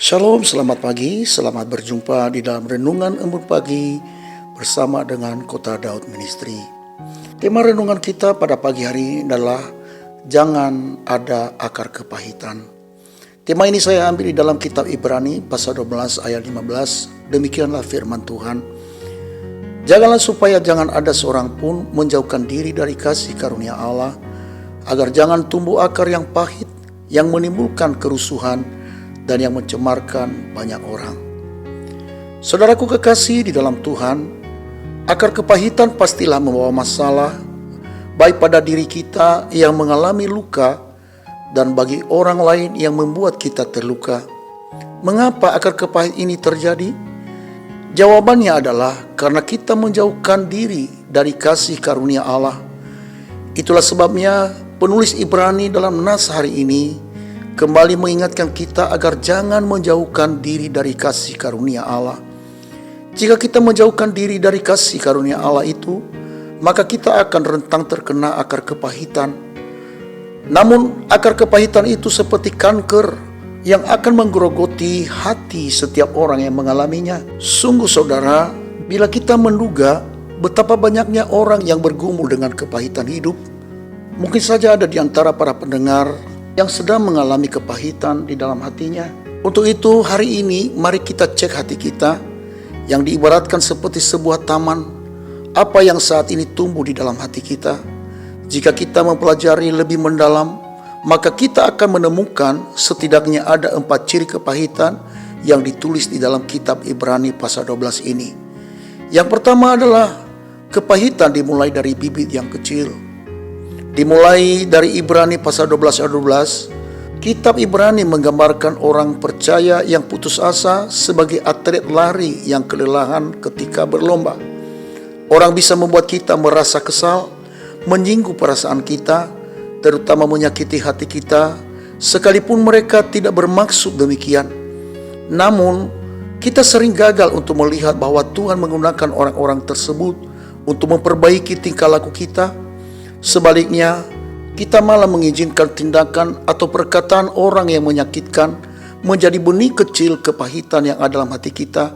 Shalom, selamat pagi, selamat berjumpa di dalam Renungan Embun Pagi bersama dengan Kota Daud Ministry. Tema renungan kita pada pagi hari ini adalah Jangan Ada Akar Kepahitan. Tema ini saya ambil di dalam kitab Ibrani pasal 12 ayat 15. Demikianlah firman Tuhan. Janganlah supaya jangan ada seorang pun menjauhkan diri dari kasih karunia Allah, agar jangan tumbuh akar yang pahit, yang menimbulkan kerusuhan, dan yang mencemarkan banyak orang. Saudaraku kekasih di dalam Tuhan, akar kepahitan pastilah membawa masalah, baik pada diri kita yang mengalami luka, dan bagi orang lain yang membuat kita terluka. Mengapa akar kepahit ini terjadi? Jawabannya adalah karena kita menjauhkan diri dari kasih karunia Allah. Itulah sebabnya penulis Ibrani dalam nas hari ini kembali mengingatkan kita agar jangan menjauhkan diri dari kasih karunia Allah. Jika kita menjauhkan diri dari kasih karunia Allah itu, maka kita akan rentang terkena akar kepahitan. Namun akar kepahitan itu seperti kanker yang akan menggerogoti hati setiap orang yang mengalaminya. Sungguh saudara, bila kita menduga betapa banyaknya orang yang bergumul dengan kepahitan hidup, mungkin saja ada di antara para pendengar yang sedang mengalami kepahitan di dalam hatinya. Untuk itu hari ini mari kita cek hati kita yang diibaratkan seperti sebuah taman. Apa yang saat ini tumbuh di dalam hati kita? Jika kita mempelajari lebih mendalam, maka kita akan menemukan setidaknya ada 4 ciri kepahitan yang ditulis di dalam kitab Ibrani pasal 12 ini. Yang pertama adalah kepahitan dimulai dari bibit yang kecil. Dimulai dari Ibrani pasal 12 ayat 12, kitab Ibrani menggambarkan orang percaya yang putus asa sebagai atlet lari yang kelelahan ketika berlomba. Orang bisa membuat kita merasa kesal, menyinggung perasaan kita, terutama menyakiti hati kita, sekalipun mereka tidak bermaksud demikian. Namun, kita sering gagal untuk melihat bahwa Tuhan menggunakan orang-orang tersebut untuk memperbaiki tingkah laku kita. Sebaliknya, kita malah mengizinkan tindakan atau perkataan orang yang menyakitkan menjadi benih kecil kepahitan yang ada dalam hati kita,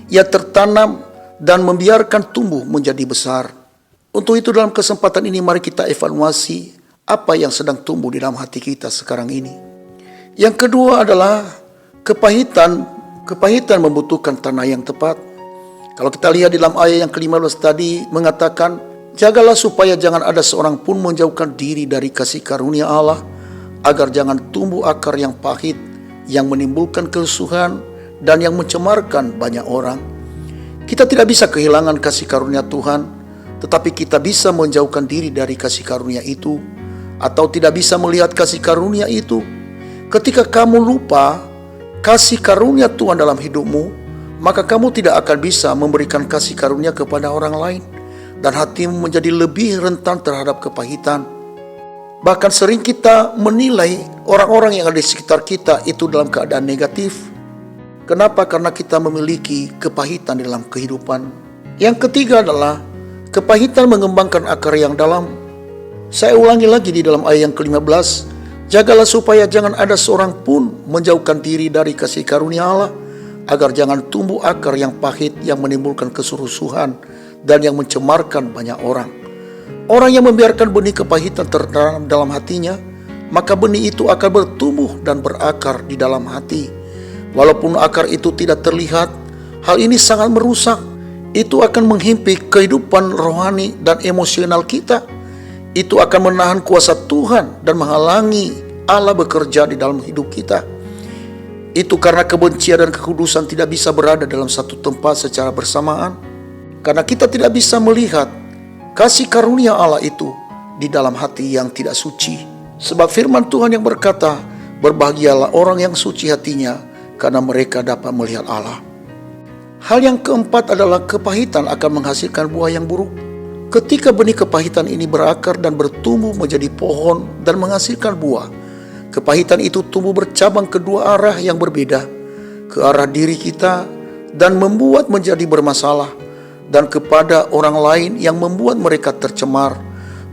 yang tertanam dan membiarkan tumbuh menjadi besar. Untuk itu dalam kesempatan ini mari kita evaluasi apa yang sedang tumbuh di dalam hati kita sekarang ini. Yang kedua adalah kepahitan membutuhkan tanah yang tepat. Kalau kita lihat di dalam ayat yang ke-15 tadi mengatakan, jagalah supaya jangan ada seorang pun menjauhkan diri dari kasih karunia Allah, agar jangan tumbuh akar yang pahit, yang menimbulkan kerusuhan, dan yang mencemarkan banyak orang. Kita tidak bisa kehilangan kasih karunia Tuhan, tetapi kita bisa menjauhkan diri dari kasih karunia itu, atau tidak bisa melihat kasih karunia itu. Ketika kamu lupa kasih karunia Tuhan dalam hidupmu, maka kamu tidak akan bisa memberikan kasih karunia kepada orang lain, dan hatimu menjadi lebih rentan terhadap kepahitan. Bahkan sering kita menilai orang-orang yang ada di sekitar kita itu dalam keadaan negatif. Kenapa? Karena kita memiliki kepahitan di dalam kehidupan. Yang ketiga adalah kepahitan mengembangkan akar yang dalam. Saya ulangi lagi di dalam ayat yang ke-15, jagalah supaya jangan ada seorang pun menjauhkan diri dari kasih karunia Allah, agar jangan tumbuh akar yang pahit yang menimbulkan kerusuhan dan yang mencemarkan banyak orang. Orang yang membiarkan benih kepahitan tertanam dalam hatinya, maka benih itu akan bertumbuh dan berakar di dalam hati. Walaupun akar itu tidak terlihat, hal ini sangat merusak. Itu akan menghimpit kehidupan rohani dan emosional kita. Itu akan menahan kuasa Tuhan dan menghalangi Allah bekerja di dalam hidup kita. Itu karena kebencian dan kekudusan tidak bisa berada dalam satu tempat secara bersamaan. Karena kita tidak bisa melihat kasih karunia Allah itu di dalam hati yang tidak suci. Sebab firman Tuhan yang berkata, berbahagialah orang yang suci hatinya, karena mereka dapat melihat Allah. Hal yang keempat adalah kepahitan akan menghasilkan buah yang buruk. Ketika benih kepahitan ini berakar dan bertumbuh menjadi pohon dan menghasilkan buah, kepahitan itu tumbuh bercabang ke dua arah yang berbeda, ke arah diri kita dan membuat menjadi bermasalah, dan kepada orang lain yang membuat mereka tercemar.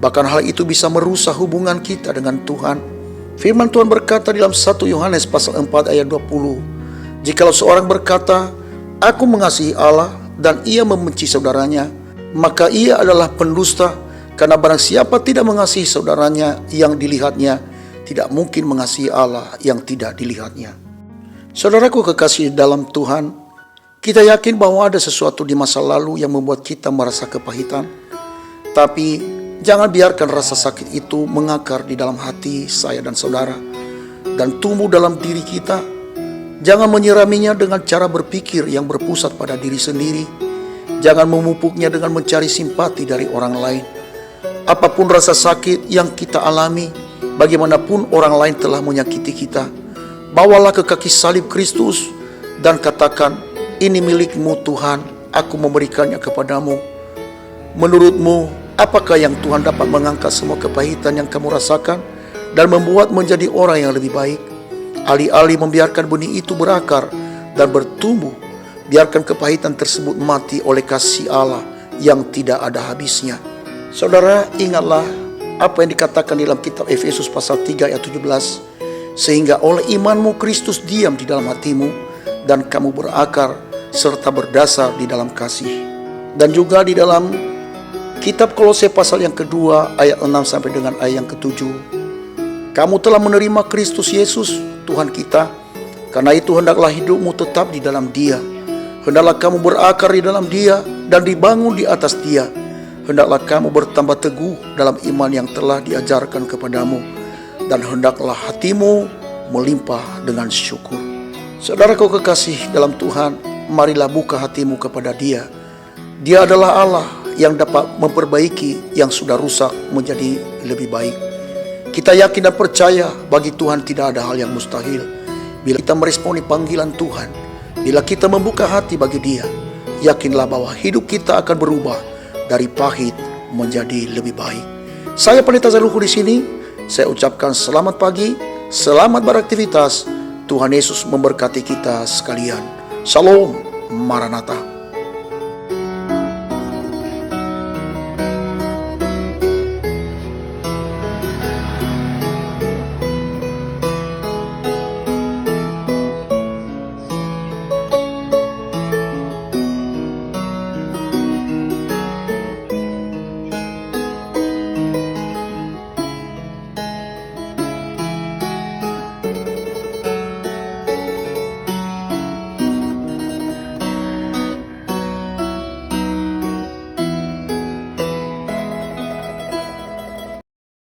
Bahkan hal itu bisa merusak hubungan kita dengan Tuhan. Firman Tuhan berkata dalam 1 Yohanes pasal 4 ayat 20, Jikalau seorang berkata, "Aku mengasihi Allah," dan ia membenci saudaranya, maka ia adalah pendusta, karena barang siapa tidak mengasihi saudaranya yang dilihatnya, tidak mungkin mengasihi Allah yang tidak dilihatnya. Saudaraku kekasih dalam Tuhan, kita yakin bahwa ada sesuatu di masa lalu yang membuat kita merasa kepahitan. Tapi jangan biarkan rasa sakit itu mengakar di dalam hati saya dan saudara dan tumbuh dalam diri kita. Jangan menyiraminya dengan cara berpikir yang berpusat pada diri sendiri. Jangan memupuknya dengan mencari simpati dari orang lain. Apapun rasa sakit yang kita alami, bagaimanapun orang lain telah menyakiti kita, bawalah ke kaki salib Kristus dan katakan, "Ini milikmu Tuhan, aku memberikannya kepadamu." Menurutmu, apakah yang Tuhan dapat mengangkat semua kepahitan yang kamu rasakan dan membuat menjadi orang yang lebih baik? Alih-alih membiarkan benih itu berakar dan bertumbuh, biarkan kepahitan tersebut mati oleh kasih Allah yang tidak ada habisnya. Saudara, ingatlah apa yang dikatakan dalam kitab Efesus pasal 3 ayat 17. Sehingga oleh imanmu Kristus diam di dalam hatimu dan kamu berakar serta berdasar di dalam kasih. Dan juga di dalam kitab Kolose pasal yang kedua ayat 6 sampai dengan ayat yang ke-7. Kamu telah menerima Kristus Yesus Tuhan kita, karena itu hendaklah hidupmu tetap di dalam Dia. Hendaklah kamu berakar di dalam Dia dan dibangun di atas Dia. Hendaklah kamu bertambah teguh dalam iman yang telah diajarkan kepadamu, dan hendaklah hatimu melimpah dengan syukur. Saudaraku kekasih dalam Tuhan, marilah buka hatimu kepada Dia. Dia adalah Allah yang dapat memperbaiki yang sudah rusak menjadi lebih baik. Kita yakin dan percaya bagi Tuhan tidak ada hal yang mustahil. Bila kita meresponi panggilan Tuhan, bila kita membuka hati bagi Dia, yakinlah bahwa hidup kita akan berubah dari pahit menjadi lebih baik. Saya Pendeta Zaluhu di sini. Saya ucapkan selamat pagi, selamat beraktivitas. Tuhan Yesus memberkati kita sekalian. Shalom, Maranatha.